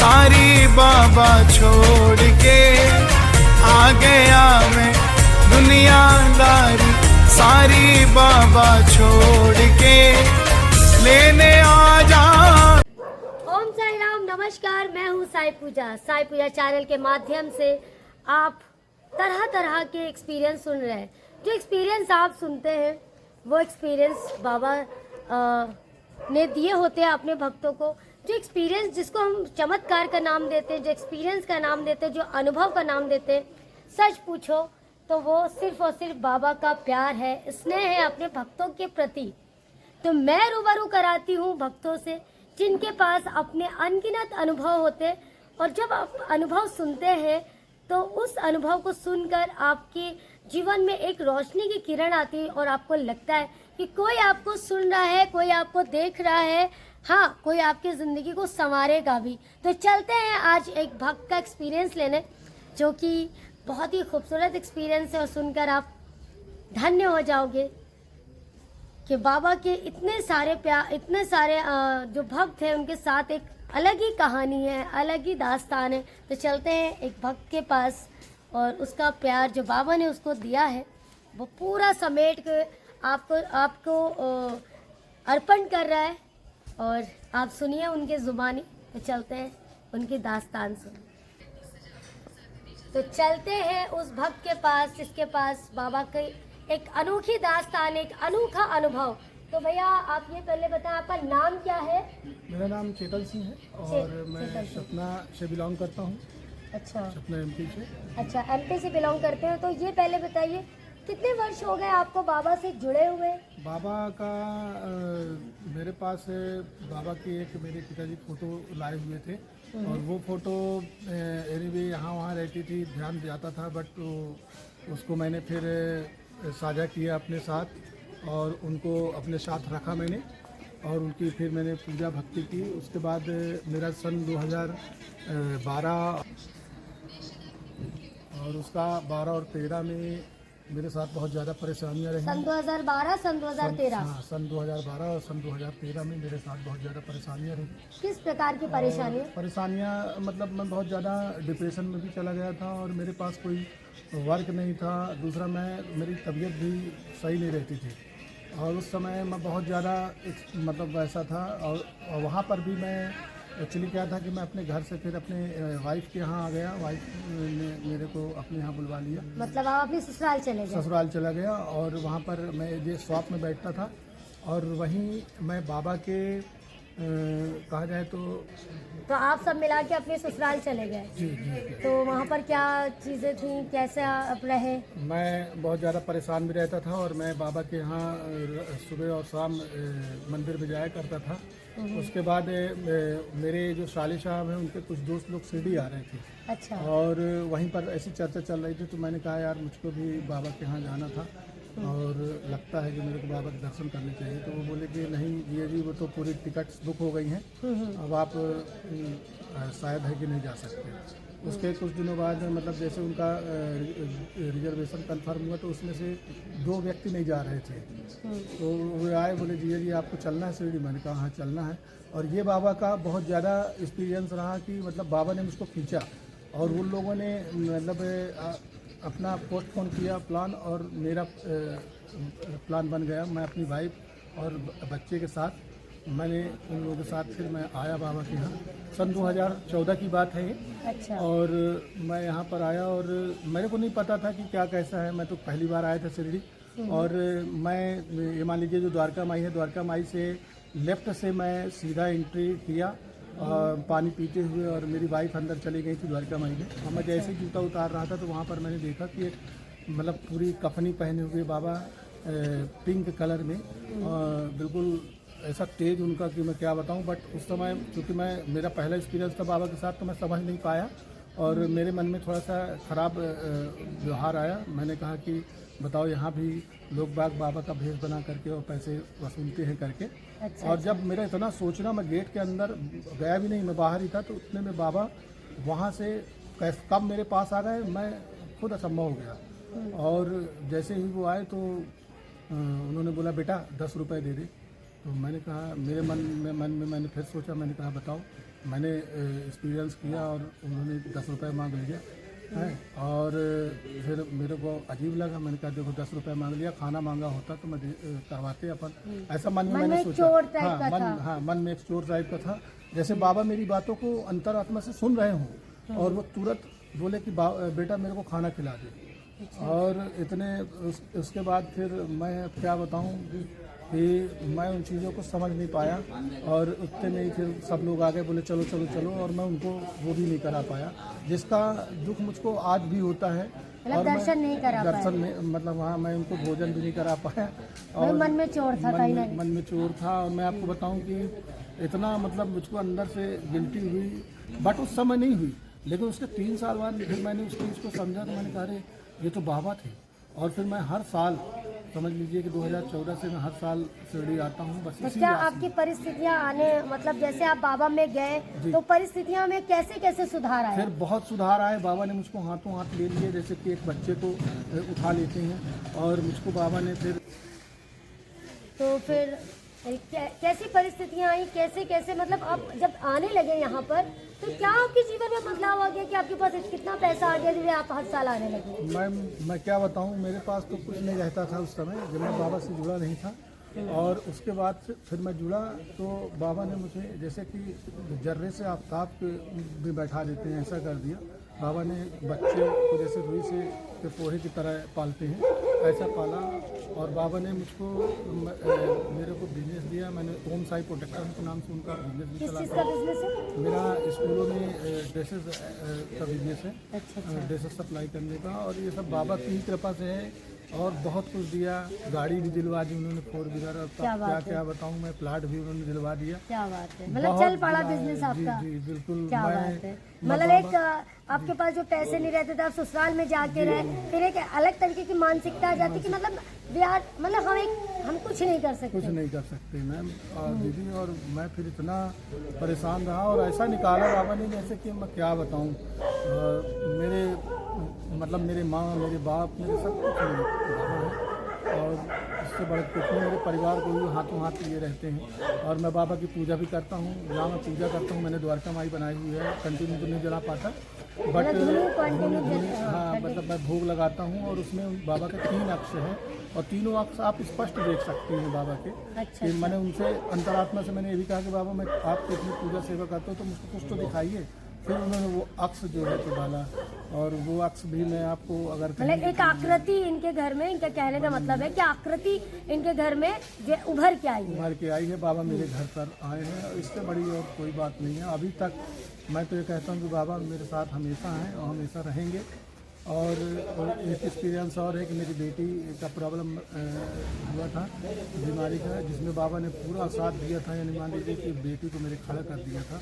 सारी बाबा छोड़ के आ गया मैं दुनियादारी सारी बाबा छोड़ के लेने आ जा। ओम साई राम, नमस्कार। मैं हूँ साई पूजा चैनल के माध्यम से आप तरह तरह के एक्सपीरियंस सुन रहे हैं। जो एक्सपीरियंस आप सुनते हैं वो एक्सपीरियंस बाबा ने दिए होते हैं अपने भक्तों को। जो एक्सपीरियंस जिसको हम चमत्कार का नाम देते हैं, जो एक्सपीरियंस का नाम देते हैं, जो अनुभव का नाम देते हैं, सच पूछो तो वो सिर्फ और सिर्फ बाबा का प्यार है, स्नेह है अपने भक्तों के प्रति। तो मैं रूबरू कराती हूँ भक्तों से जिनके पास अपने अनगिनत अनुभव होते, और जब आप अनुभव सुनते हैं तो उस अनुभव को सुनकर आपके जीवन में एक रोशनी की किरण आती है और आपको लगता है कि कोई आपको सुन रहा है, कोई आपको देख रहा है, हाँ, कोई आपकी ज़िंदगी को संवारेगा भी। तो चलते हैं आज एक भक्त का एक्सपीरियंस लेने, जो कि बहुत ही खूबसूरत एक्सपीरियंस है और सुनकर आप धन्य हो जाओगे कि बाबा के इतने सारे जो भक्त हैं उनके साथ एक अलग ही कहानी है, अलग ही दास्तान है। तो चलते हैं एक भक्त के पास और उसका प्यार जो बाबा ने उसको दिया है वो पूरा समेट के आपको अर्पण कर रहा है, और आप सुनिए उनके ज़ुबानी। तो चलते हैं उनकी दास्तान सुन। तो चलते हैं उस भक्त के पास जिसके पास बाबा की एक अनोखी दास्तान, एक अनोखा अनुभव। तो भैया आप ये पहले बताएं, आपका नाम क्या है? मेरा नाम चेतन सिंह है और मैं सतना से बिलोंग करता हूँ। अच्छा, सतना एमपी से। अच्छा, एमपी से बिलोंग करते हैं। तो ये पहले बताइए कितने वर्ष हो गए आपको बाबा से जुड़े हुए? बाबा का मेरे पास बाबा की एक मेरे पिताजी फोटो लाए हुए थे, और वो फोटो एनीवे यहाँ वहाँ रहती थी, ध्यान जाता था, बट उसको मैंने फिर साझा किया अपने साथ और उनको अपने साथ रखा मैंने, और उनकी फिर मैंने पूजा भक्ति की। उसके बाद मेरा सन 2012 और उसका 12 और 13 में मेरे साथ बहुत ज़्यादा परेशानियां रही। सन 2012, सन 2013? हाँ, सन 2012 और सन 2013 में मेरे साथ बहुत ज़्यादा परेशानियां रही। किस प्रकार की परेशानियां मतलब मैं बहुत ज़्यादा डिप्रेशन में भी चला गया था, और मेरे पास कोई वर्क नहीं था। दूसरा मेरी तबीयत भी सही नहीं रहती थी, और उस समय मैं बहुत ज़्यादा मतलब वैसा था। और वहाँ पर भी मैं एक्चुअली क्या था कि मैं अपने घर से फिर अपने वाइफ के यहाँ आ गया। वाइफ ने मेरे को अपने यहाँ बुलवा लिया। मतलब आप अपने ससुराल चले गए? ससुराल चला गया, और वहाँ पर मैं ये शॉप में बैठता था, और वहीं मैं बाबा के कहा जाए तो आप सब मिला के अपने ससुराल चले गए? जी जी। तो वहाँ पर क्या चीज़ें थी, कैसे आप रहे? मैं बहुत ज़्यादा परेशान भी रहता था, और मैं बाबा के यहाँ सुबह और शाम मंदिर में जाया करता था। उसके बाद मेरे जो साले साहब हैं उनके कुछ दोस्त लोग शिरडी आ रहे थे। अच्छा। और वहीं पर ऐसी चर्चा चल रही थी, तो मैंने कहा यार मुझको भी बाबा के यहाँ जाना था, और लगता है कि मेरे को बाबा के दर्शन करने चाहिए। तो वो बोले कि नहीं ये जी वो तो पूरी टिकट्स बुक हो गई हैं, अब आप शायद है कि नहीं जा सकते। उसके कुछ दिनों बाद मतलब जैसे उनका रिजर्वेशन कंफर्म हुआ, तो उसमें से 2 व्यक्ति नहीं जा रहे थे। तो वो आए, बोले जी आपको चलना है शिरडी? मैंने कहा हाँ चलना है। और ये बाबा का बहुत ज़्यादा एक्सपीरियंस रहा कि मतलब बाबा ने मुझको खींचा, और उन लोगों ने मतलब अपना पोस्टपोन किया प्लान, और मेरा प्लान बन गया। मैं अपनी वाइफ और बच्चे के साथ मैंने उन लोगों के साथ फिर मैं आया बाबा के यहाँ। सन 2014 की बात है ये। अच्छा। और मैं यहाँ पर आया, और मेरे को नहीं पता था कि क्या कैसा है। मैं तो पहली बार आया था शिरडी, और मैं ये मान लीजिए जो द्वारका माई है, द्वारका माई से लेफ़्ट से मैं सीधा एंट्री किया पानी पीते हुए, और मेरी वाइफ अंदर चली गई थी द्वारका माई में। और मैं जैसे जूता उतार रहा था तो वहाँ पर मैंने देखा कि एक मतलब पूरी कफनी पहने हुए बाबा पिंक कलर में, बिल्कुल ऐसा तेज उनका कि मैं क्या बताऊं। बट उस समय चूँकि मेरा पहला एक्सपीरियंस था बाबा के साथ, तो मैं समझ नहीं पाया, और मेरे मन में थोड़ा सा ख़राब व्यवहार आया। मैंने कहा कि बताओ यहाँ भी लोग बाबा का भेष बना करके और पैसे वसूलते हैं करके। अच्छा। और जब मेरा इतना सोचना, मैं गेट के अंदर गया भी नहीं, मैं बाहर ही था, तो उतने में बाबा वहाँ से कब मेरे पास आ गए मैं खुद असंभव हो गया। और जैसे ही वो आए तो उन्होंने बोला बेटा 10 रुपये दे दे। तो मैंने कहा मेरे मन में मैंने फिर सोचा, मैंने कहा बताओ। मैंने एक्सपीरियंस किया और उन्होंने 10 रुपये मांग लिया है। और फिर मेरे को अजीब लगा। मैंने कहा देखो 10 रुपये मांग लिया, खाना मांगा होता तो मैं करवाते अपन, ऐसा मन में मैंने सोचा। मन में एक चोर टाइप का था। जैसे बाबा मेरी बातों को अंतरात्मा से सुन रहे हों और वो तुरंत बोले कि बेटा मेरे को खाना खिला दे। और इतने उसके बाद फिर मैं क्या बताऊं कि मैं उन चीज़ों को समझ नहीं पाया। और उतने में ही फिर सब लोग आ गए, बोले चलो चलो चलो, और मैं उनको वो भी नहीं करा पाया, जिसका दुख मुझको आज भी होता है। और दर्शन नहीं करा पाया। दर्शन में मतलब वहाँ मैं उनको भोजन भी नहीं करा पाया। और मन में चोर था, मन में चोर था। और मैं आपको बताऊं कि इतना मतलब मुझको अंदर से गिल्टी हुई, बट उस समय नहीं हुई। लेकिन उसके 3 साल बाद फिर मैंने उस चीज़ को समझा, तो मैंने कहा अरे ये तो बाबा थे। और फिर मैं हर साल, समझ लीजिए कि 2014 से मैं हर साल शिरडी आता हूँ। बस तो इसी क्या आस में। आपकी परिस्थितियाँ आने मतलब जैसे आप बाबा में गए तो परिस्थितियों में कैसे कैसे सुधार आया? फिर बहुत सुधार आए। बाबा ने मुझको हाथों हाथ ले लिए, जैसे कि एक बच्चे को उठा लेते हैं। और मुझको बाबा ने फिर कैसी परिस्थितियाँ आई, कैसे कैसे मतलब आप जब आने लगे यहाँ पर तो क्या आपके जीवन में बदलाव आ गया कि आपके पास कितना पैसा आ गया जिससे आप हर साल आने लगे? मैं क्या बताऊँ, मेरे पास तो कुछ नहीं रहता था उस समय जब मैं बाबा से जुड़ा नहीं था। और उसके बाद फिर मैं जुड़ा तो बाबा ने मुझे जैसे कि जर्रे से आफ्ताब भी बैठा देते हैं, ऐसा कर दिया। बाबा ने बच्चे को जैसे रुई से पोहे की तरह पालते हैं, ऐसा पाला। और बाबा ने मुझको मेरे को बिजनेस दिया। मैंने ओम साई प्रोटेक्शन के नाम से उनका बिजनेस भी चला। मेरा स्कूलों में ड्रेसेस का बिजनेस है। ड्रेसेस सप्लाई करने का। और ये सब बाबा की ही कृपा से है। और बहुत कुछ दिया, गाड़ी भी दिलवा दी उन्होंने, 4 व्हीलर। और क्या बताऊं मैं, प्लाट भी उन्होंने दिलवा दिया। क्या बात है, मतलब चल पड़ा बिजनेस आपका। जी बिल्कुल। क्या बात है, मतलब एक आपके पास जो पैसे नहीं रहते थे, आप ससुराल में जाके रहे, फिर एक अलग तरीके की मानसिकता आ जाती कि मतलब हम कुछ नहीं कर सकते। मैम और दीदी। और मैं फिर इतना परेशान रहा और ऐसा निकाला बाबा ने, जैसे कि मैं क्या बताऊं। मेरे मतलब मेरे माँ, मेरे बाप, मेरे सब कुछ मेरे बाबा है। और इससे बड़े कुछ नहीं, मेरे परिवार को भी हाथों हाथ लिए रहते हैं। और मैं बाबा की पूजा भी करता हूँ। जहाँ मैं पूजा करता हूँ, मैंने द्वारका माई बनाई हुई है। कंटिन्यू तो नहीं जला पाता, बट हाँ मतलब मैं भोग लगाता हूँ। और उसमें बाबा के 3 अक्ष हैं और तीनों अक्ष आप स्पष्ट देख सकती हैं बाबा के। अच्छा। मैंने उनसे अंतरात्मा से मैंने ये भी कहा कि बाबा मैं आपकी इतनी पूजा सेवा करता हूँ तो मुझको कुछ तो दिखाइए। फिर उन्होंने वो अक्ष जो है तो डाला। और वो अक्ष भी मैं आपको अगर मतलब एक आकृति इनके घर में, इनका कहने का मतलब है कि आकृति इनके घर में जो उभर के आई है। बाबा मेरे घर पर आए हैं, इससे बड़ी और कोई बात नहीं है अभी तक। मैं तो ये कहता हूँ कि बाबा मेरे साथ हमेशा हैं और हमेशा रहेंगे। और एक एक्सपीरियंस और है कि मेरी बेटी का प्रॉब्लम हुआ था बीमारी का, जिसमें बाबा ने पूरा साथ दिया था। यानी मान लीजिए कि बेटी को मेरे खड़ा कर दिया था।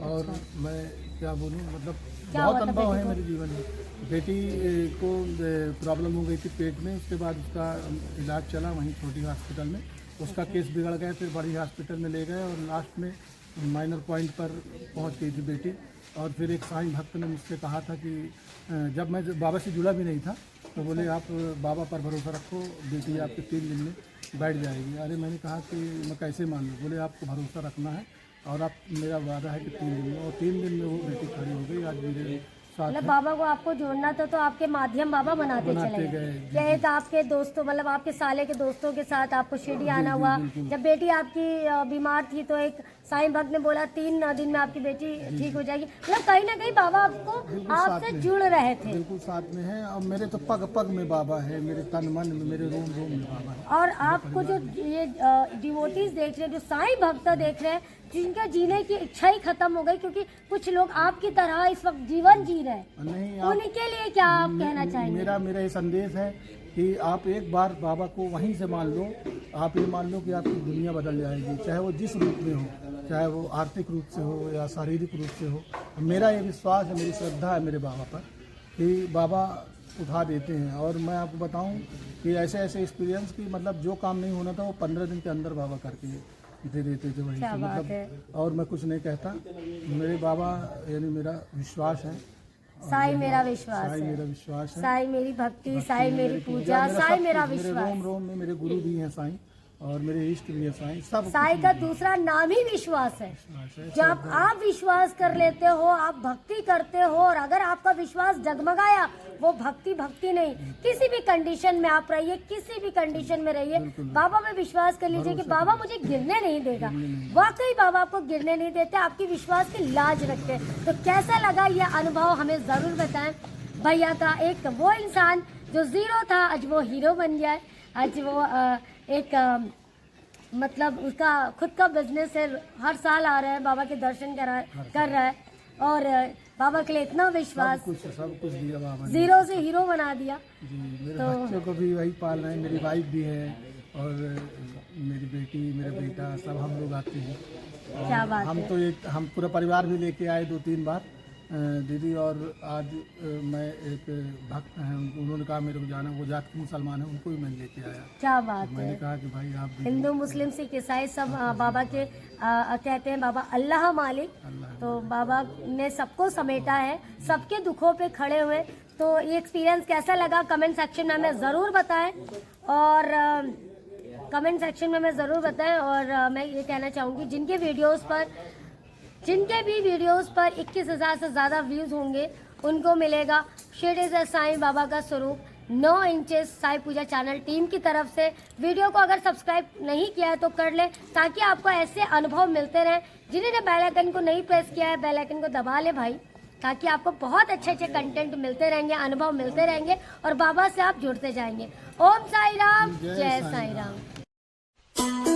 और मैं क्या बोलूँ, मतलब बहुत अनुभव है मेरे जीवन में। बेटी को प्रॉब्लम हो गई थी पेट में, उसके बाद उसका इलाज चला वहीं छोटी हॉस्पिटल में। उसका केस बिगड़ गया, फिर बड़ी हॉस्पिटल में ले गए और लास्ट में माइनर पॉइंट पर पहुंच गई थी बेटी। और फिर एक साईं भक्त ने मुझसे कहा था कि जब मैं बाबा से जुड़ा भी नहीं था तो बोले आप बाबा पर भरोसा रखो, बेटी आपके 3 दिन में बैठ जाएगी। अरे मैंने कहा कि मैं कैसे मानूँ। बोले आपको भरोसा रखना है और आप मेरा वादा है कि 3 दिन में। और 3 दिन में वो बेटी खड़ी हो गई। आज मेरे साथ मतलब बाबा को आपको जोड़ना था तो आपके माध्यम बाबा बनाते चले गए। क्या एक आपके दोस्तों मतलब आपके साले के दोस्तों के साथ आपको शिरडी आना हुआ। जब बेटी आपकी बीमार थी तो एक साईं भक्त ने बोला 3 दिन में आपकी बेटी ठीक हो जाएगी। मतलब कहीं ना कहीं बाबा आपको आपसे जुड़ रहे थे। बिल्कुल साथ में है। और मेरे तो पग पग में बाबा है, मेरे तन मन में, मेरे रोम रोम में बाबा है। और आपको जो ये डिवोटीज देख रहे हैं, जो साईं भक्त देख रहे हैं, जिनका जीने की इच्छा ही खत्म हो गई क्योंकि कुछ लोग आपकी तरह इस वक्त जीवन जी रहे हैं, उनके लिए क्या आप कहना चाहेंगे? मेरा ये संदेश है कि आप एक बार बाबा को वहीं से मान लो। आप ये मान लो कि आपकी दुनिया बदल जाएगी, चाहे वो जिस रूप में हो, चाहे वो आर्थिक रूप से हो या शारीरिक रूप से हो। मेरा ये विश्वास है, मेरी श्रद्धा है मेरे बाबा पर कि बाबा उठा देते हैं। और मैं आपको बताऊं कि ऐसे एक्सपीरियंस की मतलब जो काम नहीं होना था वो 15 दिन के अंदर बाबा करके दे देते थे वहीं से। मतलब और मैं कुछ नहीं कहता, मेरे बाबा यानी मेरा विश्वास है। साईं मेरा विश्वास है, मेरा विश्वास है। साईं मेरी भक्ति, साईं मेरी पूजा, साईं मेरा विश्वास। रोम रोम में मेरे गुरु भी हैं साईं। और मेरे इष्ट भी है साईं, सब साईं का दूसरा नाम ही विश्वास है। जब आप विश्वास कर लेते हो, आप भक्ति करते हो, और अगर आपका विश्वास जगमगाया, वो भक्ति नहीं। किसी भी कंडीशन में आप रहिए, किसी भी कंडीशन में रहिए, बाबा पे विश्वास कर लीजिए कि बाबा मुझे गिरने नहीं देगा। वाकई बाबा आपको गिरने नहीं देते, आपकी विश्वास की लाज रखते हैं। तो कैसा लगा ये अनुभव हमें जरूर बताएं। भैया का एक वो इंसान जो जीरो था, आज वो हीरो बन गया है। आज वो एक मतलब उसका खुद का बिजनेस है, हर साल आ रहा है, बाबा के दर्शन कर रहा है, और बाबा के लिए इतना विश्वास, सब कुछ दिया बाबा ने। जीरो से हीरो बना दिया। जी, मेरे बच्चों को भी वही पाल रहे हैं, मेरी वाइफ भी है, और मेरी बेटी, मेरा बेटा, सब हम लोग आते हैं। क्या बात हम है। तो हम पूरा परिवार भी लेके आए 2-3 बार दीदी, और आज मैं एक भक्त हैं, उन्होंने कहा मेरे को जाना, वो जात के मुसलमान है, उनको भी मैं लेके आया। क्या बात मैंने है। कहा कि भाई आप भी हिंदू मुस्लिम सिख ईसाई सब बाबा के कहते हैं बाबा अल्लाह मालिक। तो बाबा ने सबको समेटा है, सबके दुखों पे खड़े हुए। तो ये एक्सपीरियंस कैसा लगा कमेंट सेक्शन में हमें ज़रूर बताएं, और कमेंट सेक्शन में हमें ज़रूर बताएं। और मैं ये कहना चाहूँगी, जिनके भी वीडियोस पर 21,000 से ज़्यादा व्यूज़ होंगे, उनको मिलेगा शिरडी से साईं बाबा का स्वरूप 9 इंचेस साईं पूजा चैनल टीम की तरफ से। वीडियो को अगर सब्सक्राइब नहीं किया है तो कर ले, ताकि आपको ऐसे अनुभव मिलते रहें। जिन्होंने बेल आइकन को नहीं प्रेस किया है, बेल आइकन को दबा ले भाई, ताकि आपको बहुत अच्छे कंटेंट मिलते रहेंगे, अनुभव मिलते रहेंगे, और बाबा से आप जुड़ते जाएंगे। ओम साई राम, जय साई राम।